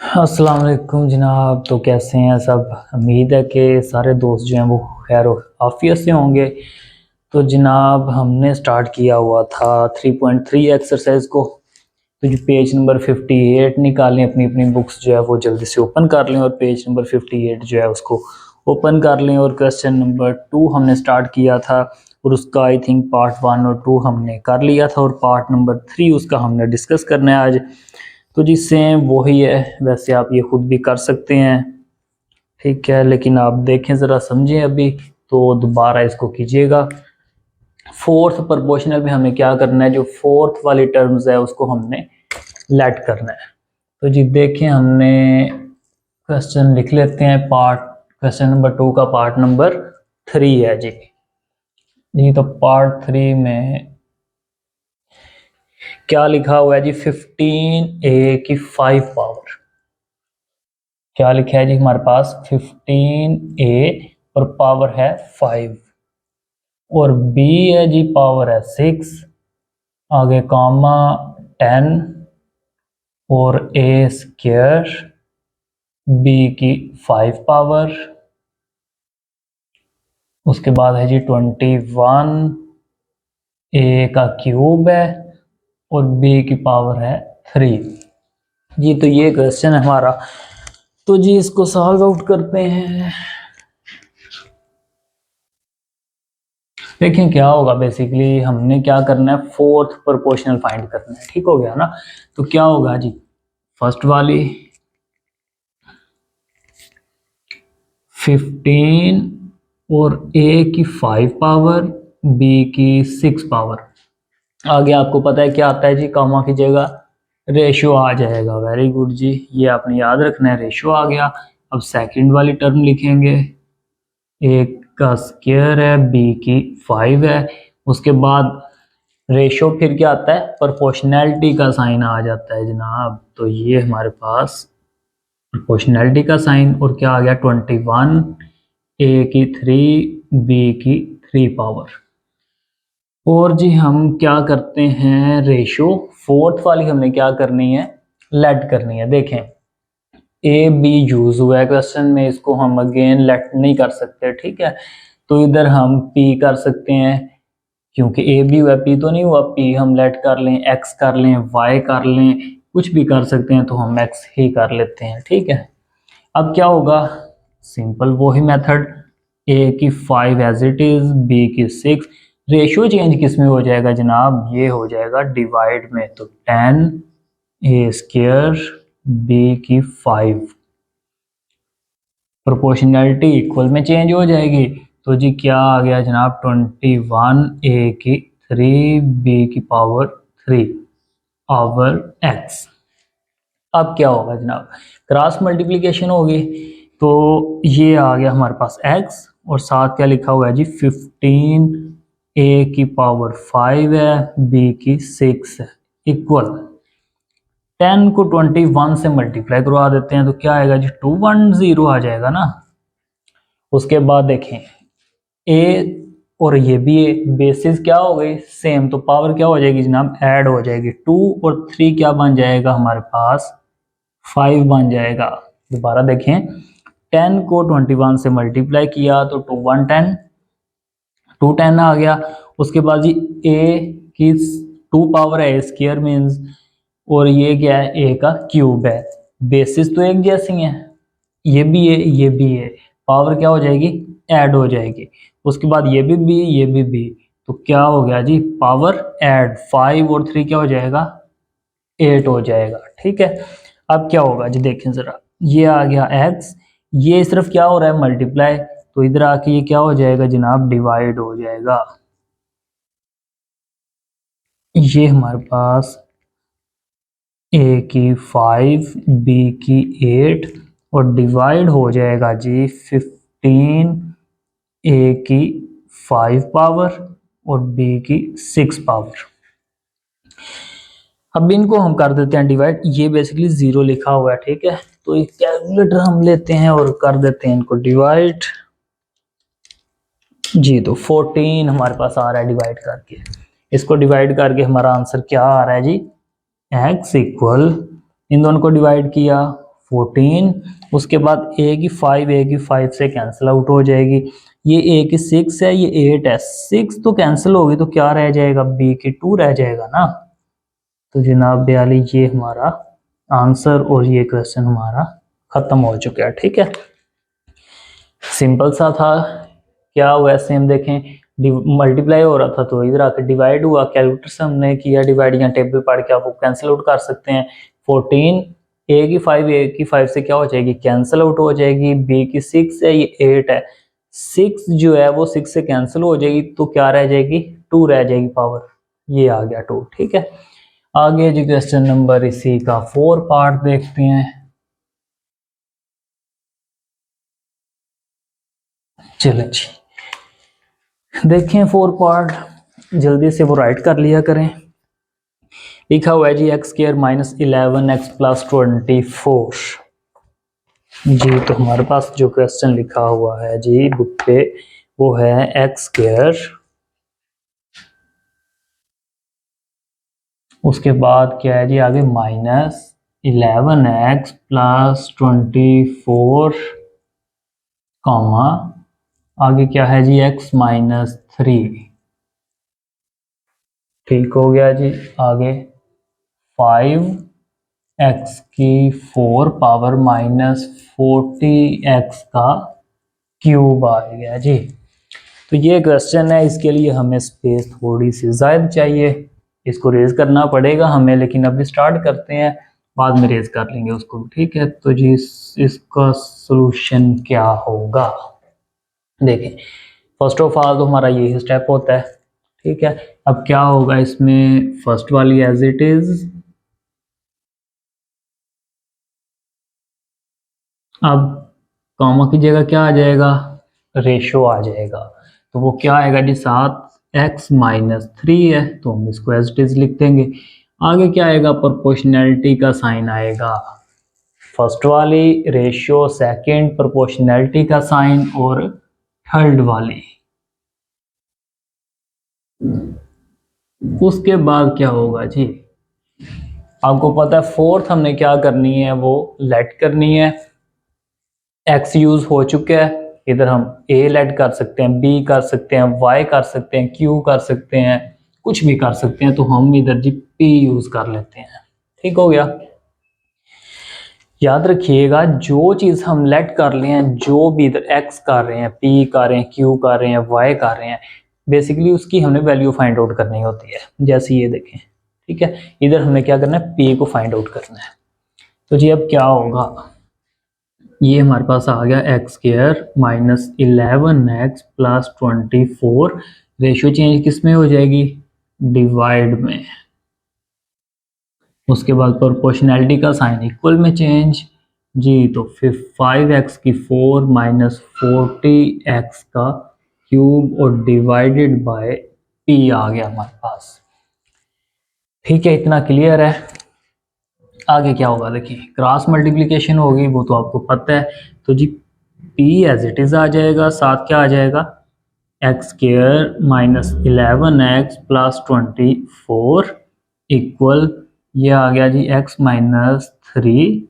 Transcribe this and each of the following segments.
अस्सलाम वालेकुम जनाब। तो कैसे हैं सब? उम्मीद है कि सारे दोस्त जो हैं वो खैर आफियत से होंगे। तो जनाब हमने स्टार्ट किया हुआ था 3.3 एक्सरसाइज को। तो जो पेज नंबर 58 निकालें, अपनी अपनी बुक्स जो है वो जल्दी से ओपन कर लें और पेज नंबर 58 जो है उसको ओपन कर लें। और क्वेश्चन नंबर 2 हमने स्टार्ट किया था और उसका आई थिंक पार्ट 1 और 2 हमने कर लिया था और पार्ट नंबर 3 उसका हमने डिस्कस करना है आज। तो जी सेम वही है, वैसे आप ये खुद भी कर सकते हैं, ठीक है, लेकिन आप देखें ज़रा समझें अभी तो दोबारा इसको कीजिएगा। फोर्थ प्रोपोर्शनल में हमें क्या करना है, जो फोर्थ वाली टर्म्स है उसको हमने लेट करना है। तो जी देखें, हमने क्वेश्चन लिख लेते हैं। क्वेश्चन नंबर 2 का पार्ट नंबर 3 है जी। तो पार्ट 3 में क्या लिखा हुआ है जी? 15a की 5 पावर। क्या लिखा है जी हमारे पास? 15a और पावर है 5 और b है जी पावर है 6, आगे कॉमा 10 और a स्क्वायर b की 5 पावर, उसके बाद है जी 21 a का क्यूब है और b की पावर है 3 जी। तो ये क्वेश्चन है हमारा। तो जी इसको सॉल्व आउट करते हैं। देखें क्या होगा, बेसिकली हमने क्या करना है, फोर्थ प्रोपोर्शनल फाइंड करना है, ठीक हो गया ना। तो क्या होगा जी, फर्स्ट वाली 15 और a की 5 पावर, b की 6 पावर। आगे आपको पता है क्या आता है जी, कॉमा की जगह रेशियो आ जाएगा। वेरी गुड जी, ये आपने याद रखना है, रेशियो आ गया। अब सेकंड वाली टर्म लिखेंगे, a का स्क्वायर है, b की 5 है, उसके बाद रेशो फिर क्या आता है, प्रोपोर्शनैलिटी का साइन आ जाता है जनाब। तो ये हमारे पास प्रोपोर्शनैलिटी का साइन और क्या आ गया, 21 a की 3 b की 3 पावर। और जी हम क्या करते हैं, रेशो फोर्थ वाली हमने क्या करनी है, लेट करनी है। देखें ए बी यूज हुआ है क्वेश्चन में, इसको हम अगेन लेट नहीं कर सकते, ठीक है। तो इधर हम पी कर सकते हैं, क्योंकि ए भी हुआ पी तो नहीं हुआ, पी हम लेट कर लें, एक्स कर लें, वाई कर लें, कुछ भी कर सकते हैं, तो हम एक्स ही कर लेते हैं, ठीक है। अब क्या होगा, सिंपल वही मेथड, ए की 5 एज इट इज, बी की 6। रेशियो चेंज किस में हो जाएगा जनाब, ये हो जाएगा डिवाइड में। तो 10 ए स्क्वायर बी की 5, प्रोपोर्शनैलिटी इक्वल में चेंज हो जाएगी। तो जी क्या आ गया जनाब, 21 ए की 3 बी की पावर 3 ओवर एक्स। अब क्या होगा जनाब, क्रॉस मल्टीप्लिकेशन होगी। तो ये आ गया हमारे पास x और साथ क्या लिखा हुआ है जी, 15 a की पावर 5 है, b की 6 है, इक्वल 10 को 21 से मल्टीप्लाई करवा देते हैं। तो क्या आएगा जी, 210 आ जाएगा ना। उसके बाद देखें a और ये भी बेसिस क्या हो गई सेम, तो पावर क्या हो जाएगी जनाब, ऐड हो जाएगी। 2 और 3 क्या बन जाएगा हमारे पास, 5 बन जाएगा। दोबारा देखें, 10 को 21 से मल्टीप्लाई किया तो 2 1 10, 2 10 आ गया। उसके बाद जी a की 2 पावर है, स्क्वायर मीन्स, और ये क्या है, a का क्यूब है। बेसिस तो एक जैसी है, ये भी है ये भी है, पावर क्या हो जाएगी, ऐड हो जाएगी। उसके बाद ये भी b ये भी b, तो क्या हो गया जी, पावर ऐड, 5 और 3 क्या हो जाएगा, 8 हो जाएगा, ठीक है। अब क्या होगा जी, देखें जरा, ये आ गया x, ये सिर्फ क्या हो रहा है, मल्टीप्लाई, तो इधर आके ये क्या हो जाएगा जनाब, डिवाइड हो जाएगा। ये हमारे पास a की 5 b की 8 और डिवाइड हो जाएगा जी 15 a की 5 पावर और b की 6 पावर। अब इनको हम कर देते हैं डिवाइड, ये बेसिकली 0 लिखा हुआ है, ठीक है। तो एक कैलकुलेटर हम लेते हैं और कर देते हैं इनको डिवाइड जी। तो 14 हमारे पास आ रहा है डिवाइड करके, इसको डिवाइड करके हमारा आंसर क्या आ रहा है जी, x इक्वल, इन दोनों को डिवाइड किया 14, उसके बाद ए की 5 से कैंसिल आउट हो जाएगी, ये ए की 6 है, ये 8 है, 6 तो कैंसिल होगी तो क्या रह जाएगा, बी की 2 रह जाएगा ना। तो जनाब बयाली ये हमारा आंसर और ये क्वेश्चन हमारा खत्म हो चुका है। ठीक है, सिंपल सा था। क्या हुआ सेम देखें, मल्टीप्लाई हो रहा था तो इधर आकर डिवाइड हुआ, कैलकुलेटर से हमने किया डिवाइड, या टेबल पढ़ के आप वो कैंसिल आउट कर सकते हैं। 14 ए की 5 से क्या हो जाएगी, कैंसिल आउट हो जाएगी, बी की 6 है, ये 8 है, 6 जो है वो 6 से कैंसिल हो जाएगी तो क्या रह जाएगी, 2 रह जाएगी पावर, ये आ गया 2। ठीक है, आगे जी क्वेश्चन नंबर इसी का 4 पार्ट देखते हैं। चलो जी देखें 4 पार्ट, जल्दी से वो राइट कर लिया करें। लिखा हुआ है जी x² माइनस 11x प्लस 24। जी तो हमारे पास जो क्वेश्चन लिखा हुआ है जी बुक पे वो है x², उसके बाद क्या है जी आगे माइनस 11x प्लस 24, कॉमा आगे क्या है जी x माइनस 3। ठीक हो गया जी, आगे 5x की 4 पावर माइनस 40x का क्यूब आ गया जी। तो ये क्वेश्चन है, इसके लिए हमें स्पेस थोड़ी सी ज़्यादा चाहिए, इसको रेज करना पड़ेगा हमें, लेकिन अभी स्टार्ट करते हैं, बाद में रेज कर लेंगे उसको। ठीक है, तो जी इसका सॉल्यूशन क्या होगा, देखें फर्स्ट ऑफ ऑल तो हमारा यही स्टेप होता है। ठीक है, अब क्या होगा इसमें, फर्स्ट वाली एज इट इज, अब कॉमा की जगह क्या आ जाएगा, रेशो आ जाएगा, तो वो क्या आएगा जी 7x माइनस 3 है, तो हम इसको एज इट इज लिख देंगे। आगे क्या आएगा, प्रोपोर्शनैलिटी का साइन आएगा, फर्स्ट वाली रेशियो, सेकंड प्रोपोर्शनैलिटी का साइन, और थर्ड वाली। उसके बाद क्या होगा जी, आपको पता है फोर्थ हमने क्या करनी है, वो लेट करनी है। x यूज हो चुका है, इधर हम a लेट कर सकते हैं, b कर सकते हैं, y कर सकते हैं, q कर सकते हैं, कुछ भी कर सकते हैं, तो हम इधर जी p यूज कर लेते हैं। ठीक हो गया, याद रखिएगा जो चीज हम लेट कर ले हैं, जो भी इधर x कर रहे हैं, p कर रहे हैं, q कर रहे हैं, y कर रहे हैं, बेसिकली उसकी हमने वैल्यू फाइंड आउट करनी होती है। जैसे ये देखें, ठीक है, इधर हमने क्या करना है, p को फाइंड आउट करना है। तो जी अब क्या होगा, ये हमारे पास आ गया x² minus 11x plus 24, ratio change किस में हो जाएगी, डिवाइड में, उसके बाद प्रोपोर्शनैलिटी का साइन इक्वल में चेंज जी, तो फिर 5x की 4 माइनस 40x का क्यूब और डिवाइडेड बाय p आ गया हमारे पास। ठीक है, इतना क्लियर है। आगे क्या होगा, देखिए क्रॉस मल्टीप्लिकेशन होगी, वो तो आपको पता है, तो जी p एज इट इज आ जाएगा, साथ क्या आ जाएगा, x² minus 11x plus 24 equal, ये आ गया जी x माइनस 3,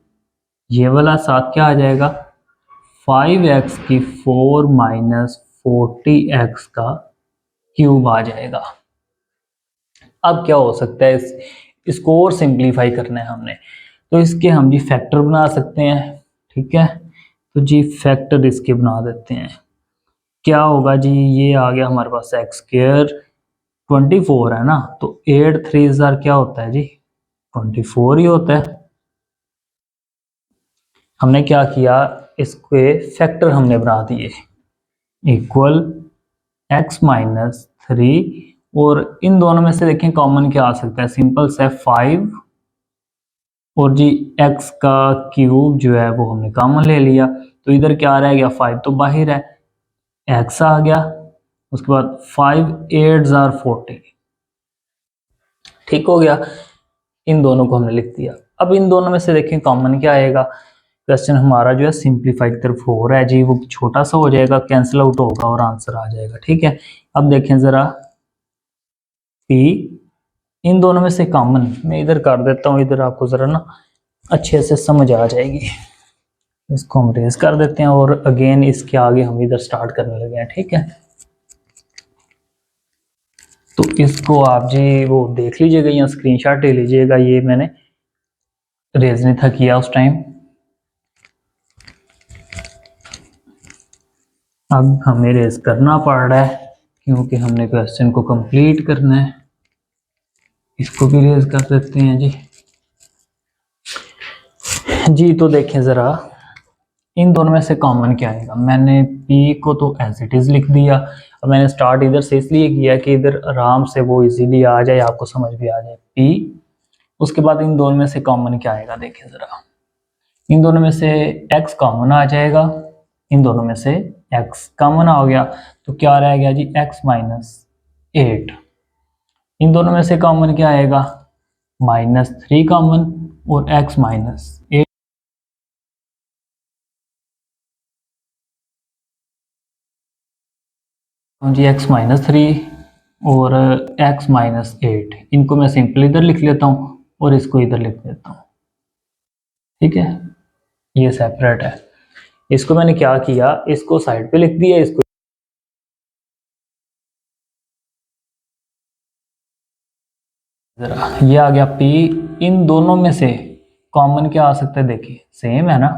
ये वाला साथ क्या आ जाएगा, 5x की 4 माइनस 40x का क्यूब आ जाएगा। अब क्या हो सकता है, इसको और सिंप्लीफाई करना है हमने, तो इसके हम जी फैक्टर बना सकते हैं। ठीक है, तो जी फैक्टर इसके बना देते हैं। क्या होगा जी, ये आ गया हमारे पास x² 24 है ना, तो 8 3 क्या होता है जी, 24 ही होता है। हमने क्या किया, इसके फैक्टर हमने बना दिए, इक्वल x माइनस 3, और इन दोनों में से देखें कॉमन क्या आ सकता है, सिंपल से 5, और जी x का क्यूब जो है वो हमने कॉमन ले लिया, तो इधर क्या रह गया, 5 तो बाहर है, x आ गया, उसके बाद 5 8 40। ठीक हो गया, इन दोनों को हमने लिख दिया। अब इन दोनों में से देखें कॉमन क्या आएगा, क्वेश्चन हमारा जो है सिंप्लीफाई की तरफ हो रहा है जी, वो छोटा सा हो जाएगा, कैंसिल आउट होगा और आंसर आ जाएगा। ठीक है, अब देखें जरा p, इन दोनों में से कॉमन मैं इधर कर देता हूँ, इधर आपको जरा ना अच्छे से समझ आ जाएगी। इसको हम रेज कर देते हैं और अगेन इसके आगे हम इधर स्टार्ट करने लगे हैं, ठीक है। तो इसको आप जी वो देख लीजिएगा या स्क्रीनशॉट ले लीजिएगा, ये मैंने रेज नहीं था किया उस टाइम। अब हमें रेज करना पड़ रहा है क्योंकि हमने क्वेश्चन को कंप्लीट करना है। इसको भी रेज कर देते हैं जी। जी तो देखें ज़रा, इन दोनों में से कॉमन क्या आएगा। मैंने p को तो एज इट इज़ लिख दिया। अब मैंने स्टार्ट इधर से इसलिए किया कि इधर आराम से वो इजीली आ जाए, आपको समझ भी आ जाए p। उसके बाद इन दोनों में से कॉमन क्या आएगा, देखें ज़रा। इन दोनों में से x कॉमन आ जाएगा, इन दोनों में से x कॉमन आ गया, तो क्या रह गया जी x माइनस 8। इन दोनों में से कॉमन क्या आएगा, -3 कॉमन और x माइनस 8 जी, x माइनस 3 और x माइनस 8। इनको मैं सिंपल इधर लिख लेता हूँ और इसको इधर लिख देता हूँ, ठीक है। ये सेपरेट है। इसको मैंने क्या किया, इसको साइड पे लिख दिया, इसको ये आ गया p। इन दोनों में से कॉमन क्या आ सकता है, देखिए सेम है ना,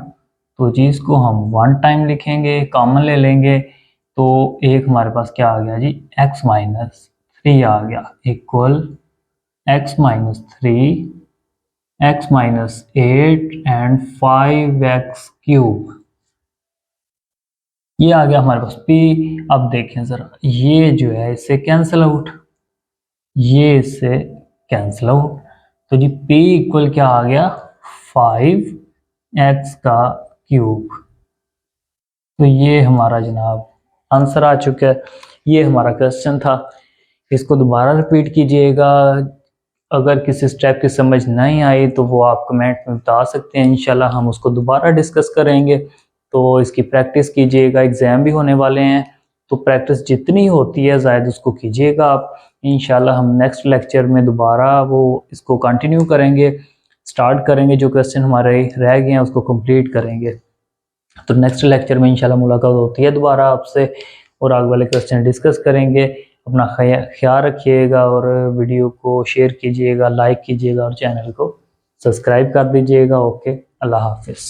तो जी इसको हम वन टाइम लिखेंगे, कॉमन ले लेंगे, तो एक हमारे पास क्या आ गया जी x माइनस 3 आ गया, equal x minus 3, x minus 8 and 5x cube. ये आ गया हमारे पास p। अब देखें ज़रा, ये जो है इससे कैंसिल आउट, ये इससे कैंसिल आउट, तो जी p इक्वल क्या आ गया 5x का क्यूब। तो ये हमारा जनाब आंसर आ चुका है। ये हमारा क्वेश्चन था। इसको दोबारा रिपीट कीजिएगा। अगर किसी स्टेप की समझ नहीं आई तो वो आप कमेंट में बता सकते हैं, इंशाल्लाह हम उसको दोबारा डिस्कस करेंगे। तो इसकी प्रैक्टिस कीजिएगा, एग्ज़ाम भी होने वाले हैं, तो प्रैक्टिस जितनी होती है ज़ायद उसको कीजिएगा आप। इंशाल्लाह हम नेक्स्ट लेक्चर में दोबारा वो इसको कंटिन्यू करेंगे, स्टार्ट करेंगे, जो क्वेश्चन हमारे रह गए हैं उसको कंप्लीट करेंगे। तो नेक्स्ट लेक्चर में इंशाल्लाह मुलाकात होती है दोबारा आपसे और आगे वाले क्वेश्चन डिस्कस करेंगे। अपना ख्याल रखिएगा और वीडियो को शेयर कीजिएगा, लाइक कीजिएगा और चैनल को सब्सक्राइब कर दीजिएगा। ओके, अल्लाह हाफिज़।